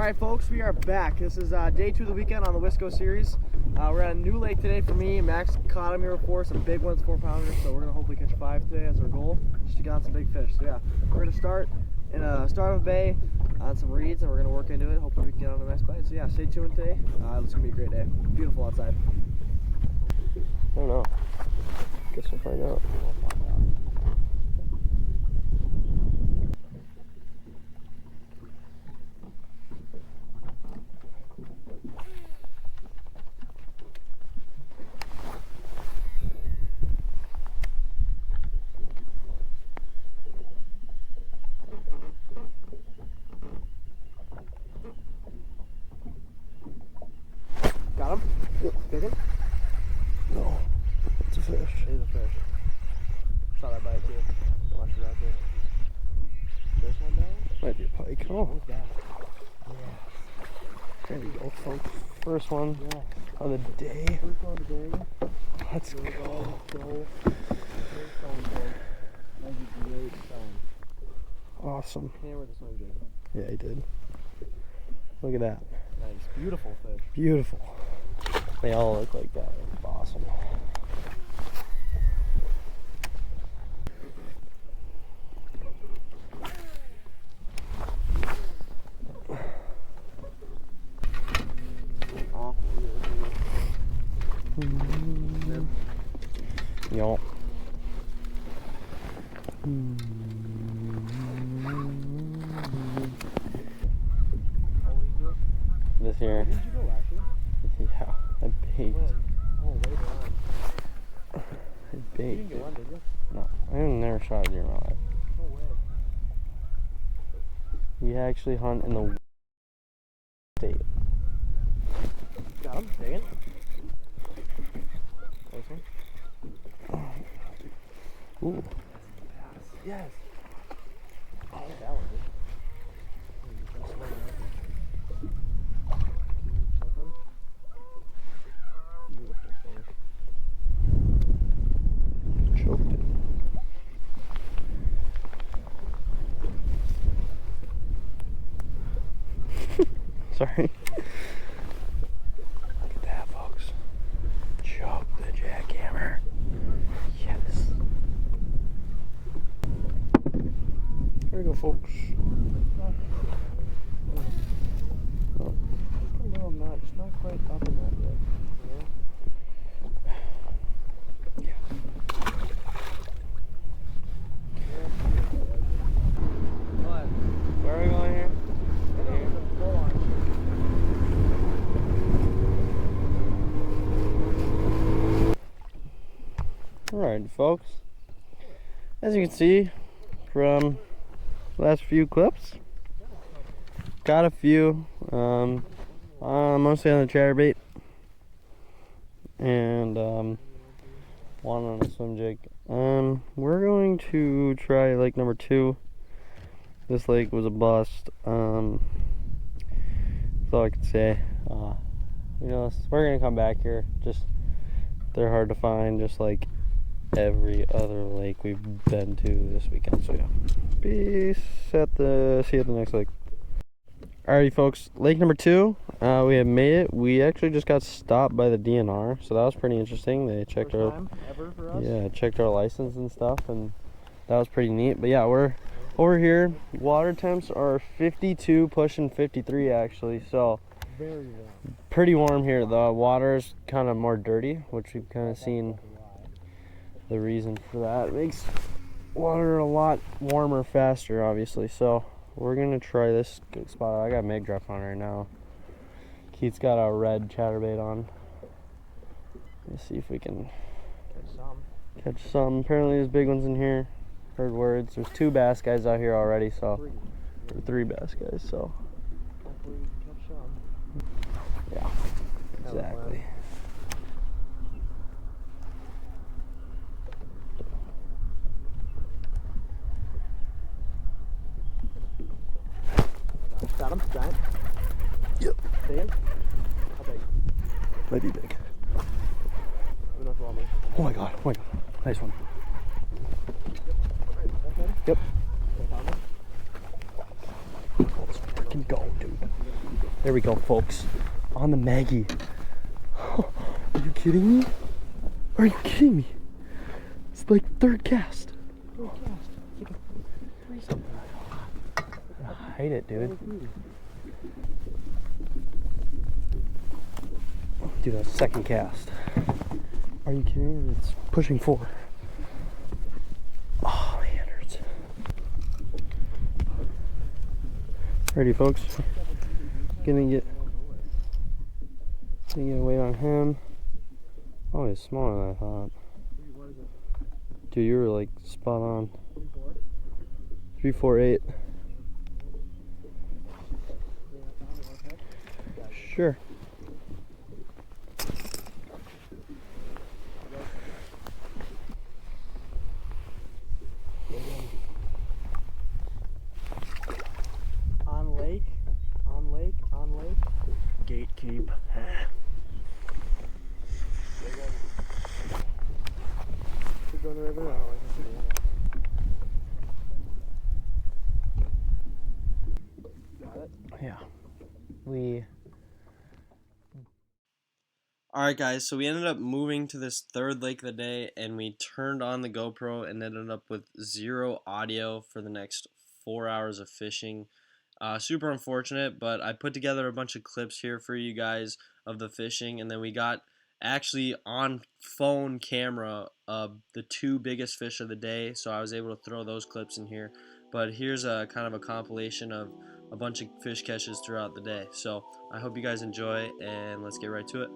Alright folks, we are back. This is day 2 of the weekend on the Wisco series. We're at a new lake today for me. Max caught them here before, some big ones, 4-pounders, so we're going to hopefully catch 5 today as our goal, just to get on some big fish. So yeah, we're going to start in a start of a bay on some reeds, and we're going to work into it. Hopefully we can get on a nice bite. So yeah, stay tuned today. It's going to be a great day. Beautiful outside. I don't know. Guess we'll find out. Got him? Yep. Big one? No. It's a fish. It is a fish. Saw that bite too. Watch it out there. Fish on that one? Might be a pike. Oh. What was that? Yeah. There we go, folks. First one of the day. First one of the day. Let's go. Great stone, that was a great stone. Awesome. Hammer the swim jig. Yeah, he did. Look at that. Nice. Beautiful fish. Beautiful. They all look like that. It's awesome. Yup. This here. Did you go last year? Yeah, I baked. When? Oh, later on. I You baked. didn't get one, did you? No, I never shot a deer in my life. No way. We actually hunt in the state. Got him? Dang it. Nice one. Ooh. Yes. Oh, that one, dude. Beautiful fish. Choked it. Sorry. Look at that, folks. Choke the jackhammer. Yes. There we go, folks. Oh. A little notch, not quite up in that yet. Yeah. What? Where are we going here? Go on. Alright, folks. As you can see from the last few clips, got a few, mostly on the chatterbait, and one on a swim jig. We're going to try lake number 2. This lake was a bust. That's all I can say. You know, we're gonna come back here. Just they're hard to find, just like every other lake we've been to this weekend. So yeah, peace at the see you at the next lake. Alrighty, folks, lake number 2. We have made it. We actually just got stopped by the DNR, so that was pretty interesting. They checked First our time ever for us? checked our license and stuff, and that was pretty neat. But yeah, we're over here. Water temps are 52, pushing 53 actually. So Very warm. pretty warm here. The water's kind of more dirty, which we've kind of seen the reason for that. It makes water a lot warmer faster, obviously. So we're gonna try this good spot. I got Meg Drop on right now. Keith's got a red chatterbait on. Let's see if we can catch some. Apparently there's big ones in here. Heard words. There's 2 bass guys out here already, so or 3 bass guys. So Hopefully we can catch some. yeah, exactly. Got him? Giant? Yep. Big? How big? Might be big. Enough for me. Oh my god. Oh my god. Nice one. Yep. Let's freaking go, dude. There we go, folks. On the Maggie. Are you kidding me? Are you kidding me? It's like third cast. Third cast. It's like a threesome. Hide it, dude. Do that second cast. Are you kidding me? It's pushing 4. Oh, my hand hurts. Ready, folks? Gonna get weight on him. Oh, he's smaller than I thought. Dude, you were like spot on. 348. Sure. On lake, on lake, on lake. Gatekeep. Keep going the river. Oh, I can see it. Got it. Yeah. We. Alright guys, so we ended up moving to this third lake of the day, and we turned on the GoPro and ended up with 0 audio for the next 4 hours of fishing. Super unfortunate, but I put together a bunch of clips here for you guys of the fishing, and then we got actually on phone camera the 2 biggest fish of the day, so I was able to throw those clips in here. But here's a kind of a compilation of a bunch of fish catches throughout the day. So I hope you guys enjoy, and let's get right to it.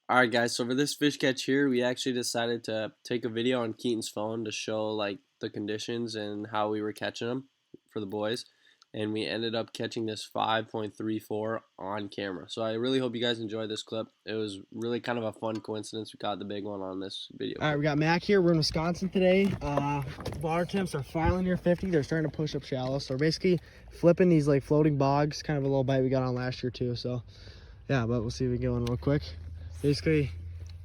Alright guys, so for this fish catch here, we actually decided to take a video on Keaton's phone to show like the conditions and how we were catching them for the boys. and we ended up catching this 5.34 on camera. So I really hope you guys enjoyed this clip. It was really kind of a fun coincidence we caught the big one on this video. All right, we got Mac here. We're in Wisconsin today. Water temps are finally near 50. They're starting to push up shallow. So we're basically flipping these like floating bogs, kind of a little bite we got on last year too. So yeah, but we'll see if we can get one real quick. Basically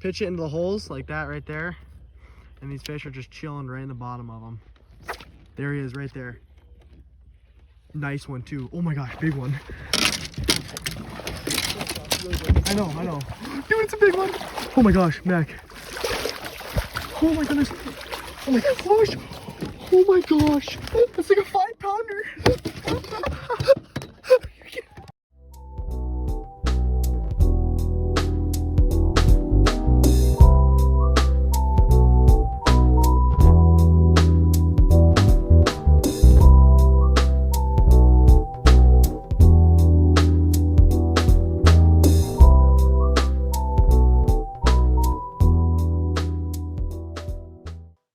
pitch it into the holes like that right there. And these fish are just chilling right in the bottom of them. There he is right there. Nice one too. Oh my gosh, big one. I know. Dude, it's a big one. Oh my gosh, Mac. Oh my goodness. Oh my gosh. Oh my gosh. That's like a 5-pounder.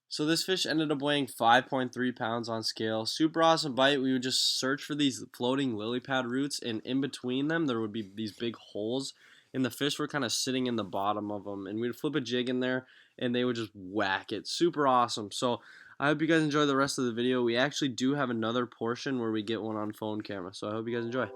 So this fish ended up weighing 5.3 pounds on scale. Super awesome bite. We would just search for these floating lily pad roots, and in between them there would be these big holes, and the fish were kind of sitting in the bottom of them, and we'd flip a jig in there and they would just whack it. Super awesome. So I hope you guys enjoy the rest of the video. We actually do have another portion where we get one on phone camera, so I hope you guys enjoy.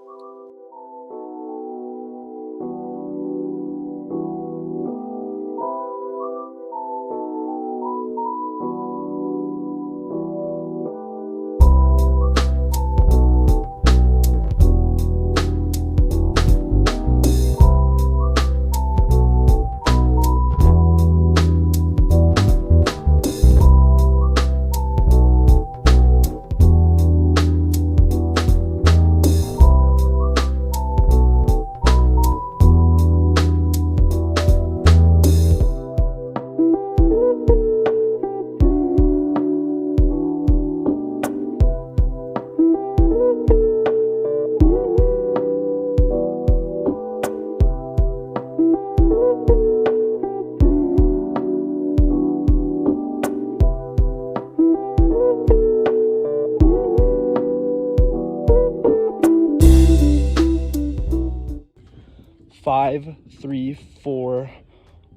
Five, 3, 4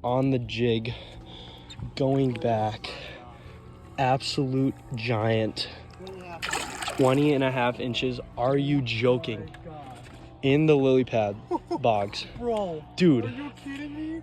on the jig, going back. Absolute giant. 20.5 inches. Are you joking? In the lily pad bogs. Bro, dude. Are you kidding me?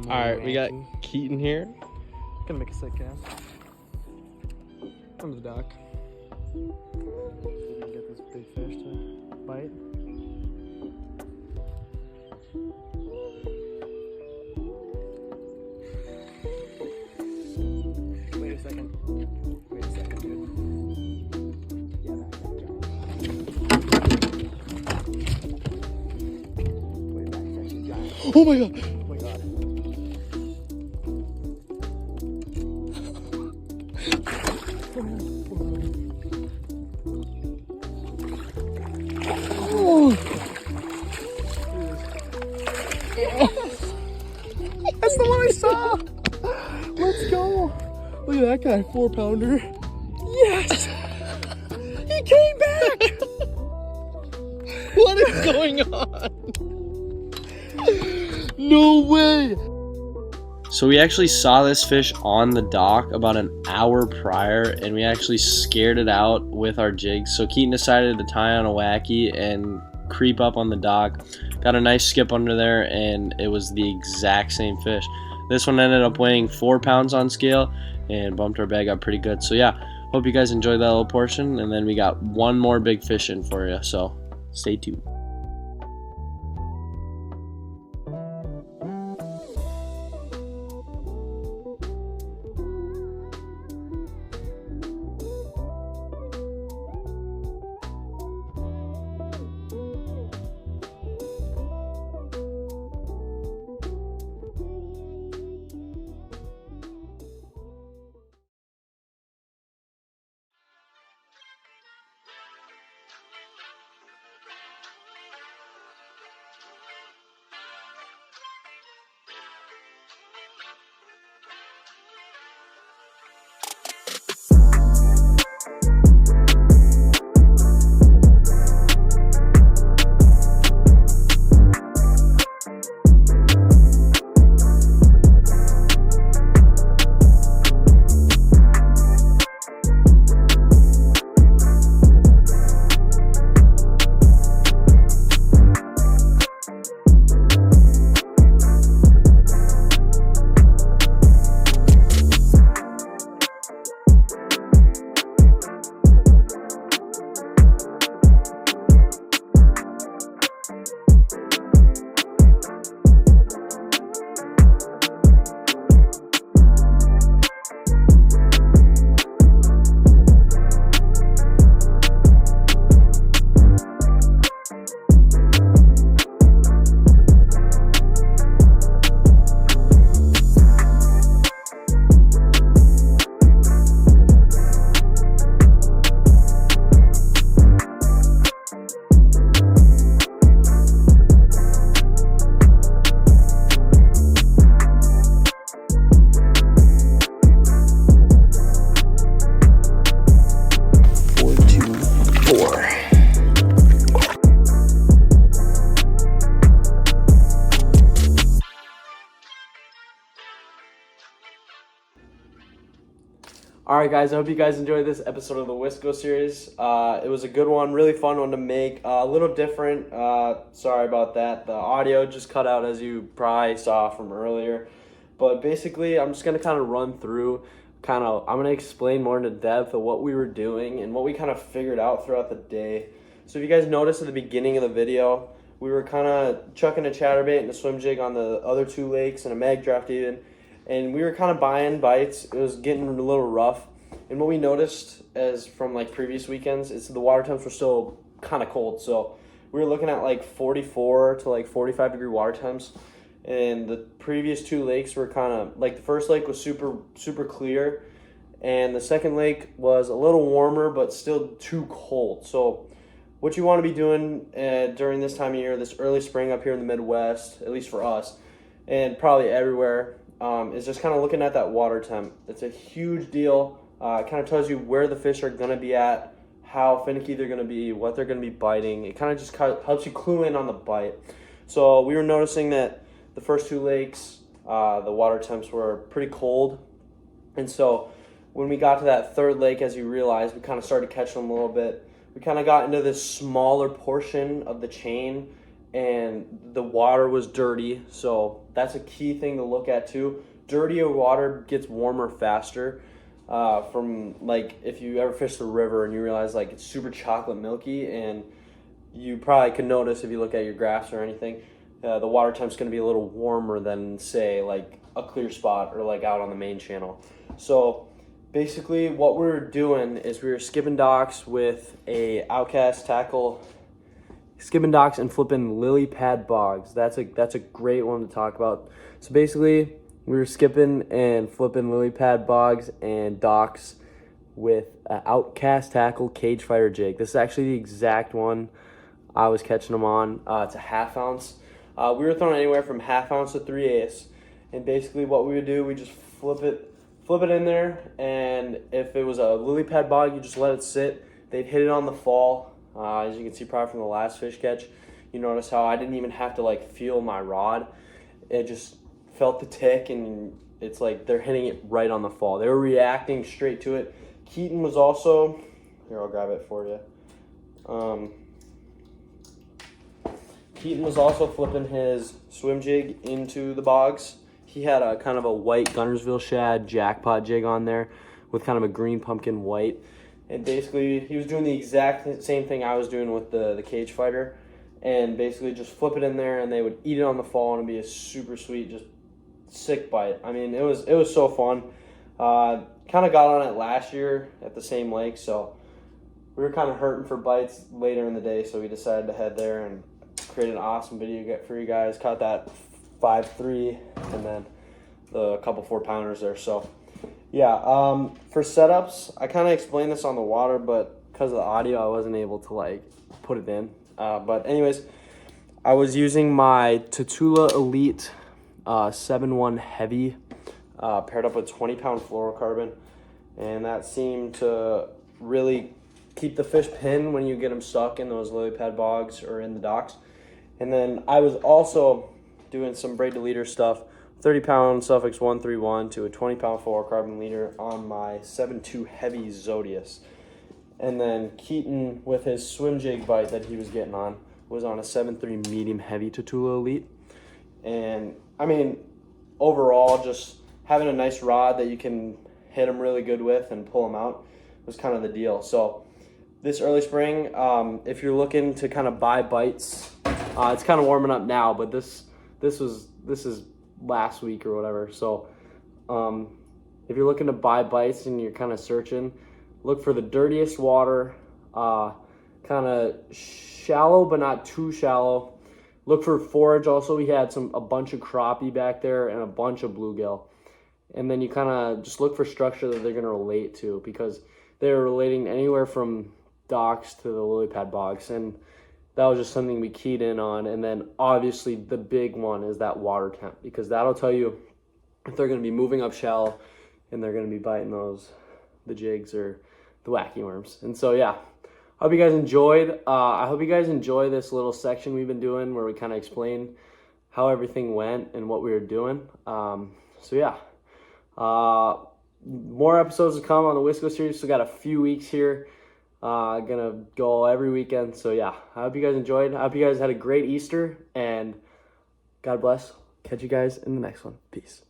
Alright, we got Keaton here. Gonna make a sick cast. Come to the dock. See if we can get this big fish to bite. Wait a second, dude. Yeah, that's giant. Oh my god! Oh my god. That's the one I saw. Let's go. Look at that guy, 4-pounder. Yes. He came back. What is going on? No way. So we actually saw this fish on the dock about an hour prior, and we actually scared it out with our jigs. So Keaton decided to tie on a wacky and creep up on the dock. Got a nice skip under there, and it was the exact same fish. This one ended up weighing 4 pounds on scale and bumped our bag up pretty good. So yeah, hope you guys enjoyed that little portion, and then we got one more big fish in for you, so stay tuned. All right, guys, I hope you guys enjoyed this episode of the Wisco series. It was a good one, really fun one to make, a little different. Sorry about that. The audio just cut out, as you probably saw from earlier. But basically, I'm just going to kind of run through, I'm going to explain more into depth of what we were doing and what we kind of figured out throughout the day. So if you guys noticed at the beginning of the video, we were kind of chucking a chatterbait and a swim jig on the other two lakes and a mag draft even. And we were kind of buying bites. It was getting a little rough. And what we noticed as from like previous weekends is the water temps were still kind of cold. So we were looking at like 44 to like 45 degree water temps. And the previous two lakes were kind of like the first lake was super clear. And the second lake was a little warmer but still too cold. So what you want to be doing during this time of year, this early spring up here in the Midwest, at least for us, and probably everywhere, is just kind of looking at that water temp. It's a huge deal. It kind of tells you where the fish are going to be at, how finicky they're going to be, what they're going to be biting. It kind of just helps you clue in on the bite. So we were noticing that the first two lakes, the water temps were pretty cold. And so when we got to that third lake, as you realize, we kind of started catching them a little bit. We kind of got into this smaller portion of the chain, and the water was dirty. So that's a key thing to look at too. Dirtier water gets warmer faster. From like if you ever fish the river and you realize like it's super chocolate milky, and you probably can notice if you look at your graphs or anything, the water temp's going to be a little warmer than say like a clear spot or like out on the main channel. So basically what we were doing is we were skipping docks with a outcast tackle, skipping docks and flipping lily pad bogs. That's a great one to talk about. So basically we were skipping and flipping lily pad bogs and docks with an outcast tackle cage fighter jig. This is actually the exact one I was catching them on. It's a half ounce. We were throwing anywhere from half ounce to 3/8. And basically what we would do, we just flip it in there, and if it was a lily pad bog, you just let it sit. They'd hit it on the fall. As you can see probably from the last fish catch, you notice how I didn't even have to like feel my rod. It just felt the tick, and it's like they're hitting it right on the fall. They were reacting straight to it. Keaton was also, here I'll grab it for you. Keaton was also flipping his swim jig into the bogs. He had a kind of a white Gunnersville shad jackpot jig on there with kind of a green pumpkin white. And basically he was doing the exact same thing I was doing with the cage fighter. And basically just flip it in there, and they would eat it on the fall, and it'd be a super sweet, just sick bite. I mean, it was so fun. Kind of got on it last year at the same lake, so we were kind of hurting for bites later in the day, so we decided to head there and create an awesome video for you guys. Caught that 5.3 and then the couple 4-pounders there. So yeah, for setups, I kind of explained this on the water, but because of the audio, I wasn't able to like put it in. But anyways, I was using my Tatula Elite 7-1 heavy paired up with 20-pound fluorocarbon, and that seemed to really keep the fish pinned when you get them stuck in those lily pad bogs or in the docks. And then I was also doing some braid to leader stuff, 30-pound Suffix 131 to a 20-pound fluorocarbon leader on my 7.2 heavy Zodius. And then Keaton, with his swim jig bite that he was getting on, was on a 7.3 medium heavy Tatula Elite. And I mean, overall, just having a nice rod that you can hit them really good with and pull them out was kind of the deal. So this early spring, if you're looking to kind of buy bites, it's kind of warming up now, but this is last week or whatever. So if you're looking to buy bites and you're kind of searching, look for the dirtiest water, kind of shallow but not too shallow. Look for forage also. We had a bunch of crappie back there and a bunch of bluegill. And then you kind of just look for structure that they're going to relate to, because they're relating anywhere from docks to the lily pad bogs. And that was just something we keyed in on. And then obviously the big one is that water temp, because that'll tell you if they're going to be moving up shallow and they're going to be biting the jigs or the wacky worms. And so, yeah, I hope you guys enjoyed. I hope you guys enjoy this little section we've been doing where we kind of explain how everything went and what we were doing. So, yeah, more episodes to come on the Wisco series. Still got a few weeks here. Gonna go every weekend. So yeah, I hope you guys enjoyed. I hope you guys had a great Easter, and God bless. Catch you guys in the next one. Peace.